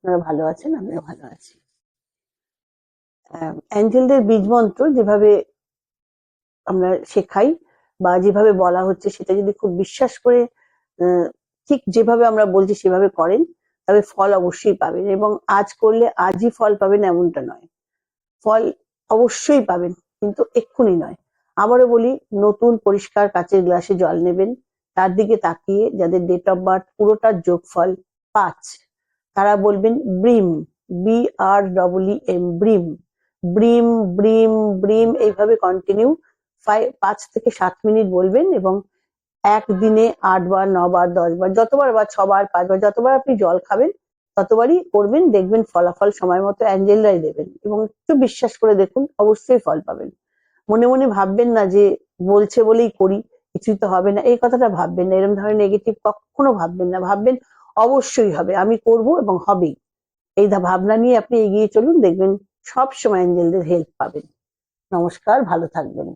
আপনারা ভালো আছেন, আমিও ভালো আছি। অ্যাঞ্জেলদের বীজ মন্ত্র যেভাবে আমরা শেখাই বা যেভাবে বলা হচ্ছে সেটা যদি খুব বিশ্বাস করে আহ, ঠিক যেভাবে আমরা বলছি সেভাবে করেন, তবে ফল অবশ্যই পাবেন। এবং আজ করলে আজই ফল পাবেন এমনটা নয়, ফল অবশ্যই পাবেন, কিন্তু এক্ষুনি নয়। আবারও বলি, নতুন পরিষ্কার কাচের গ্লাসে জল নেবেন, তার দিকে তাকিয়ে যাদের ডেট অফ বার্থ পুরোটার যোগফল 5, তারা বলবেন brim, BREEM, brim, brim, brim, brim, এইভাবে কন্টিনিউ 5 থেকে 7 মিনিট বলবেন। এবং একদিনে 8 বার, 9 বার, 10 বার, যতবার, বা 6 বার, 5 বার, যতবার আপনি জল খাবেন ততবারই করবেন, দেখবেন ফলাফল সময় মতো অ্যাঞ্জেলরাই দেবেন। এবং একটু বিশ্বাস করে দেখুন, অবশ্যই ফল পাবেন। মনে মনে ভাববেন না যে বলছে বলেই করি, কিছুই তো হবে না, এই কথাটা ভাববেন না। এরকম ধরনের নেগেটিভ কখনো ভাববেন না, ভাববেন অবশ্যই হবে, আমি করব এবং হবেই। এই ভাবনা নিয়ে আপনি এগিয়ে চলুন, দেখবেন সব সময় অ্যাঞ্জেলদের হেল্প পাবেন। নমস্কার, ভালো থাকবেন।